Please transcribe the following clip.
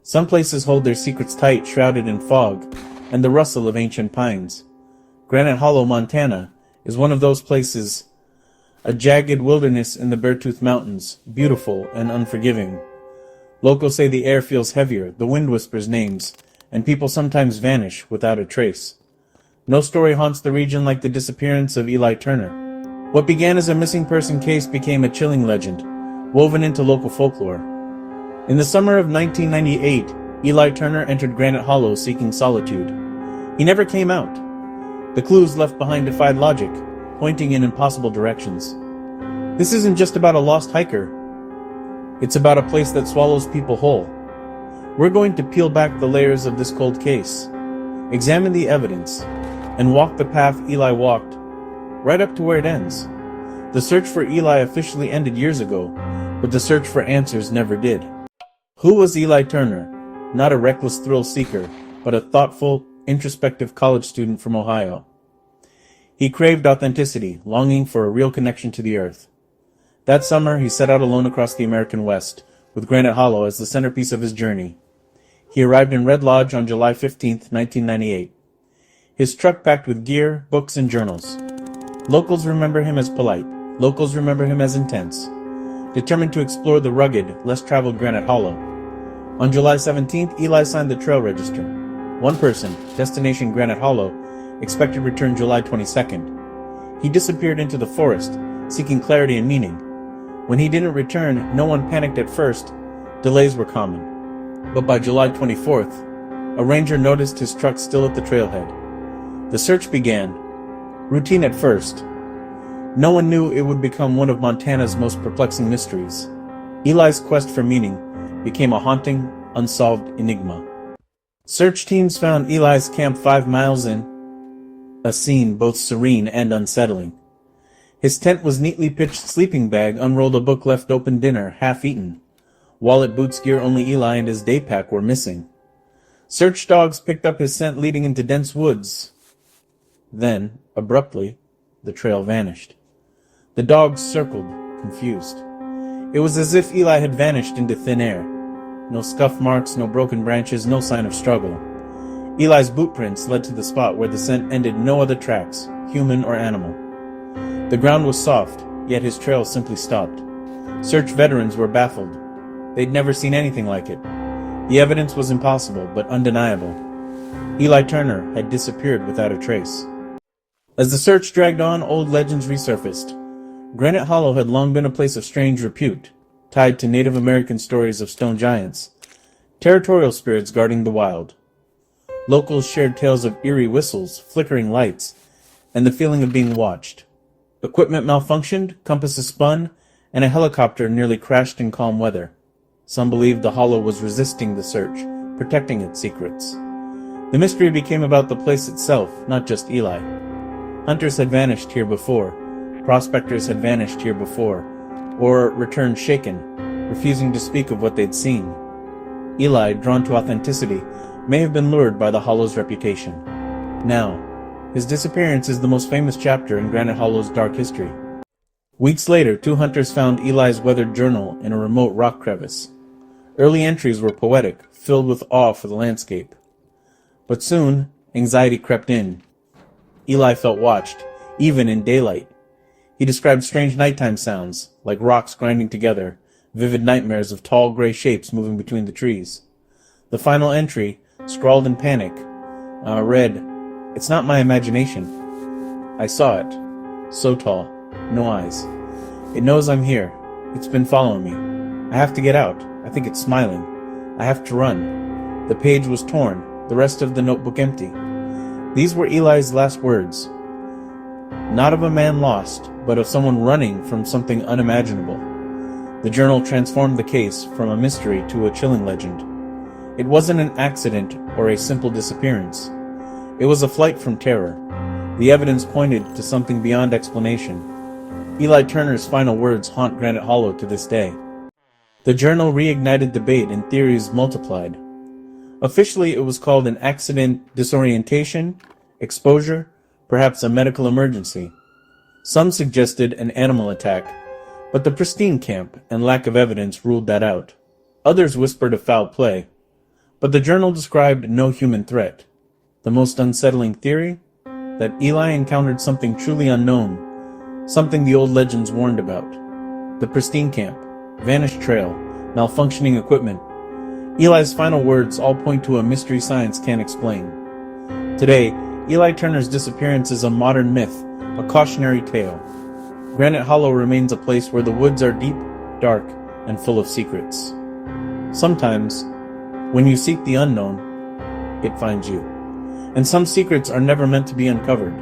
Some places hold their secrets tight, shrouded in fog and the rustle of ancient pines. Granite Hollow, Montana, is one of those places, a jagged wilderness in the Beartooth Mountains, beautiful and unforgiving. Locals say the air feels heavier, the wind whispers names, and people sometimes vanish without a trace. No story haunts the region like the disappearance of Eli Turner. What began as a missing person case became a chilling legend, woven into local folklore. In the summer of 1998, Eli Turner entered Granite Hollow seeking solitude. He never came out. The clues left behind defied logic, pointing in impossible directions. This isn't just about a lost hiker. It's about a place that swallows people whole. We're going to peel back the layers of this cold case, examine the evidence, and walk the path Eli walked, right up to where it ends. The search for Eli officially ended years ago, but the search for answers never did. Who was Eli Turner? Not a reckless thrill seeker, but a thoughtful, introspective college student from Ohio. He craved authenticity, longing for a real connection to the earth. That summer, he set out alone across the American West, with Granite Hollow as the centerpiece of his journey. He arrived in Red Lodge on July 15, 1998. His truck packed with gear, books, and journals. Locals remember him as polite. Locals remember him as intense, determined to explore the rugged, less-traveled Granite Hollow. On July 17th, Eli signed the trail register. One person, destination Granite Hollow, expected return July 22nd. He disappeared into the forest, seeking clarity and meaning. When he didn't return, no one panicked at first. Delays were common. But by July 24th, a ranger noticed his truck still at the trailhead. The search began. Routine at first. No one knew it would become one of Montana's most perplexing mysteries. Eli's quest for meaning became a haunting, unsolved enigma. Search teams found Eli's camp 5 miles in, a scene both serene and unsettling. His tent was neatly pitched sleeping bag, unrolled a book, left open dinner, half-eaten. Wallet, boots, gear only Eli and his day pack were missing. Search dogs picked up his scent leading into dense woods. Then, abruptly, the trail vanished. The dogs circled, confused. It was as if Eli had vanished into thin air. No scuff marks, no broken branches, no sign of struggle. Eli's boot prints led to the spot where the scent ended, no other tracks, human or animal. The ground was soft, yet his trail simply stopped. Search veterans were baffled. They'd never seen anything like it. The evidence was impossible, but undeniable. Eli Turner had disappeared without a trace. As the search dragged on, old legends resurfaced. Granite Hollow had long been a place of strange repute, tied to Native American stories of stone giants, territorial spirits guarding the wild. Locals shared tales of eerie whistles, flickering lights, and the feeling of being watched. Equipment malfunctioned, compasses spun, and a helicopter nearly crashed in calm weather. Some believed the hollow was resisting the search, protecting its secrets. The mystery became about the place itself, not just Eli. Hunters had vanished here before. Prospectors had vanished here before, or returned shaken, refusing to speak of what they'd seen. Eli, drawn to authenticity, may have been lured by the hollow's reputation. Now, his disappearance is the most famous chapter in Granite Hollow's dark history. Weeks later, 2 hunters found Eli's weathered journal in a remote rock crevice. Early entries were poetic, filled with awe for the landscape. But soon, anxiety crept in. Eli felt watched, even in daylight. He described strange nighttime sounds, like rocks grinding together, vivid nightmares of tall gray shapes moving between the trees. The final entry, scrawled in panic, read, "It's not my imagination. I saw it. So tall. No eyes. It knows I'm here. It's been following me. I have to get out. I think it's smiling. I have to run." The page was torn, the rest of the notebook empty. These were Eli's last words. Not of a man lost, but of someone running from something unimaginable. The journal transformed the case from a mystery to a chilling legend. It wasn't an accident or a simple disappearance. It was a flight from terror. The evidence pointed to something beyond explanation. Eli Turner's final words haunt Granite Hollow to this day. The journal reignited debate and theories multiplied. Officially, it was called an accident, disorientation, exposure, perhaps a medical emergency. Some suggested an animal attack, but the pristine camp and lack of evidence ruled that out. Others whispered of foul play. But the journal described no human threat. The most unsettling theory? That Eli encountered something truly unknown, something the old legends warned about. The pristine camp, vanished trail, malfunctioning equipment. Eli's final words all point to a mystery science can't explain. Today, Eli Turner's disappearance is a modern myth, a cautionary tale. Granite Hollow remains a place where the woods are deep, dark, and full of secrets. Sometimes, when you seek the unknown, it finds you. And some secrets are never meant to be uncovered.